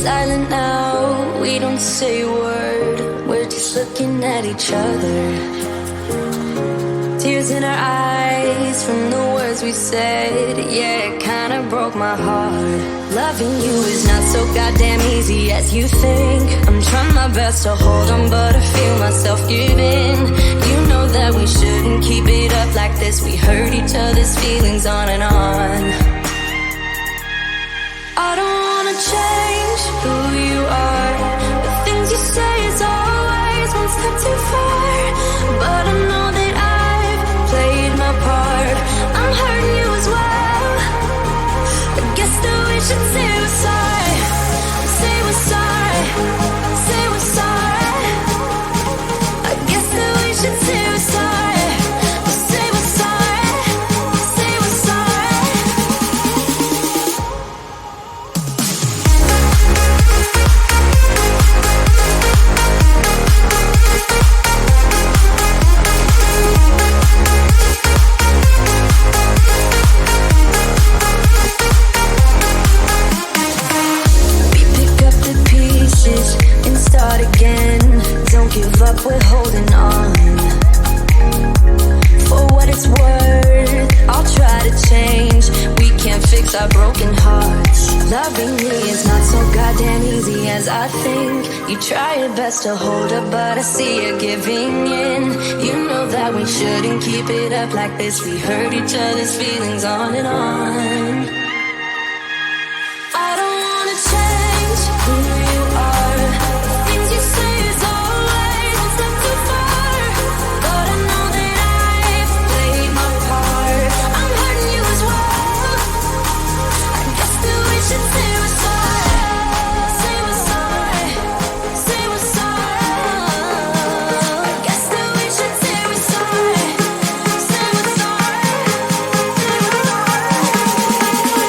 silent now, we don't say a word. We're just looking at each other. Tears in our eyes from the words we said. Yeah, it kinda broke my heart. Loving you is not so goddamn easy as you think. I'm trying my best to hold on, but I feel myself giving. You know that we shouldn't keep it up like this. We hurt each other's feelings on and on. I don't wanna change who you are. The things you say is always one step too far. But I know that I've played my part. I'm hurting you as well. I guess that we should say we're sorry. Say we're sorry. Say we're sorry. I guess that we should say we're sorry. Say we're sorry. Say we're sorry. And start again. Don't give up, we're holding on. For what it's worth, I'll try to change. We can't fix our broken hearts. Loving me is not so goddamn easy as I think. You try your best to hold up, but I see you giving in. You know that we shouldn't keep it up like this. We hurt each other's feelings on and on. I don't wanna change who you are. Things you say is always one step too far. But I know that I've played my part. I'm hurting you as well. I guess that we should say we're sorry. Say we're sorry. Say we're sorry. I guess that we should say we're sorry. Say we're sorry. Say we're sorry.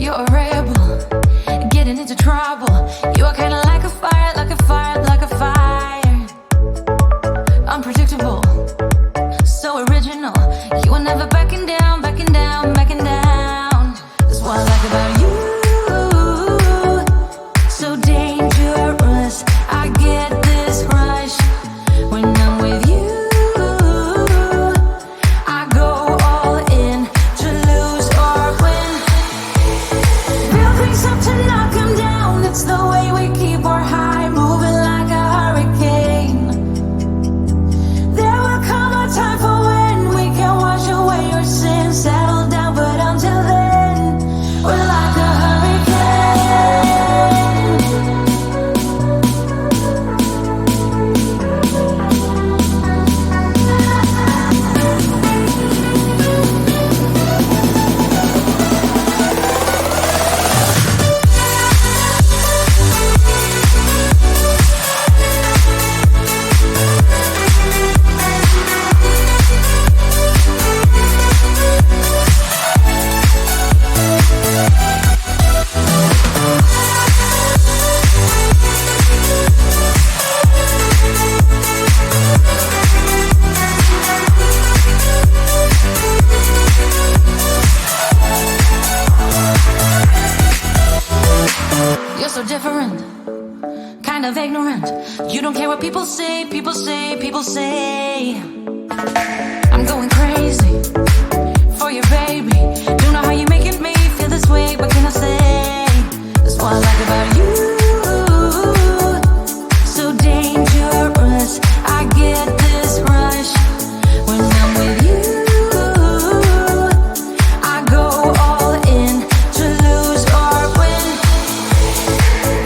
You're a rebel, getting into trouble. You are kinda like a fire, like a fire, like a fire. Unpredictable, so original. You are never backing down, backing down, backing down. That's what I like about you. So dangerous, I get this rush when I'm with you. I go all in to lose or win. Real things up to knock 'em down. It's the way we keep our high, moving like a hurricane. There will come a time for when we can wash away your sins, settle down, but until then, we're like a hurricane. You're so different, kind of ignorant. You don't care what people say, people say, people say. I'm going crazy for you, baby. Don't know how you're making me feel this way. What can I say? That's what I like about you. So dangerous, I get this rush when I'm with you. I go all in to lose or win.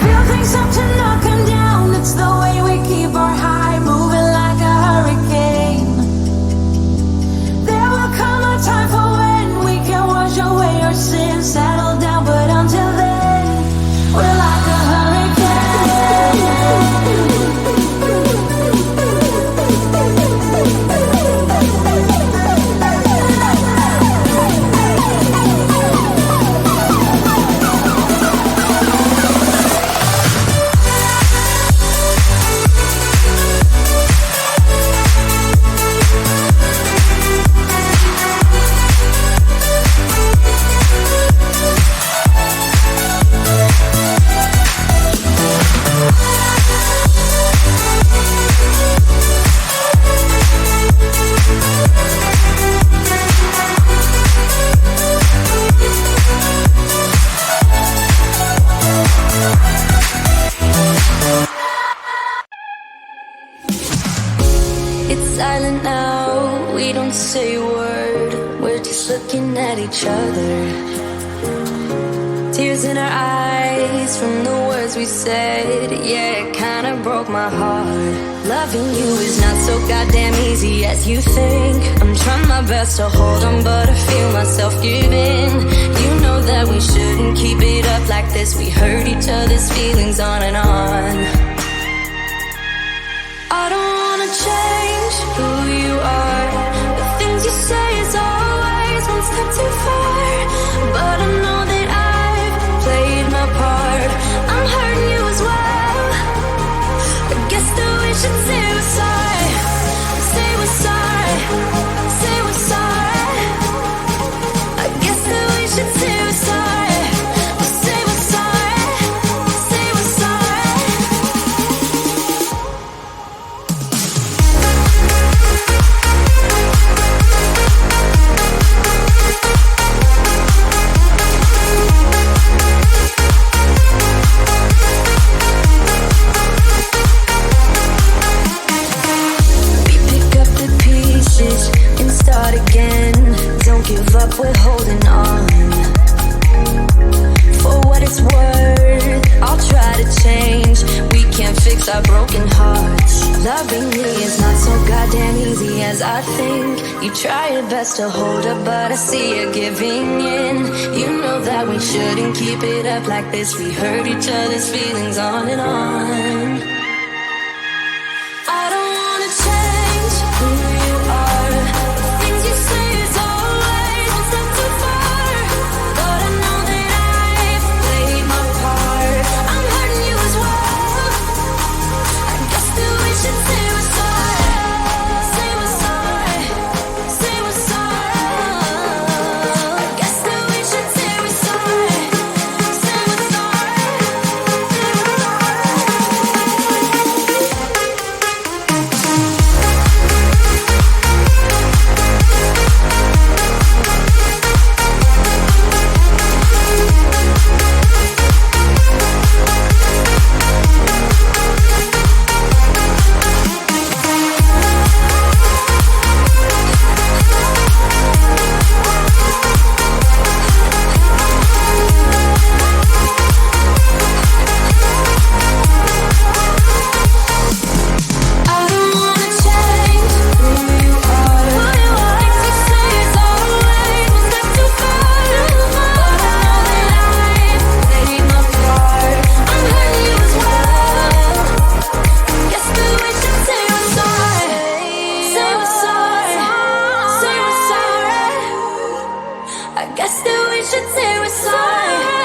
Real things up to knock 'em down. It's the way we keep our high, moving like a hurricane. There will come a time for when we can wash away our sins, settle down, but until then, we're like a It's silent now, we don't say a word. We're just looking at each other. Tears in our eyes from the words we said. Yeah, it kinda broke my heart. Loving you is not so goddamn easy as you think. I'm trying my best to hold on, but I feel myself giving. You know that we shouldn't keep it up like this. We hurt each other's feelings on and on. I don't wanna change who you are. The things you say is always one step too far. But I know that I've played my part. I'm hurting you as well. I guess that we should say we're sorry. Say we're sorry. Say we're sorry. I guess that we should say we're sorry. Say we're sorry. Say we're sorry. Our broken hearts. Loving me is not so goddamn easy as I think. You try your best to hold up, but I see you giving in. You know that we shouldn't keep it up like this. We hurt each other's feelings on and on. I don't wanna change who you are. The things you say is always one step too far. But I know that I I guess that we should say we're sorry.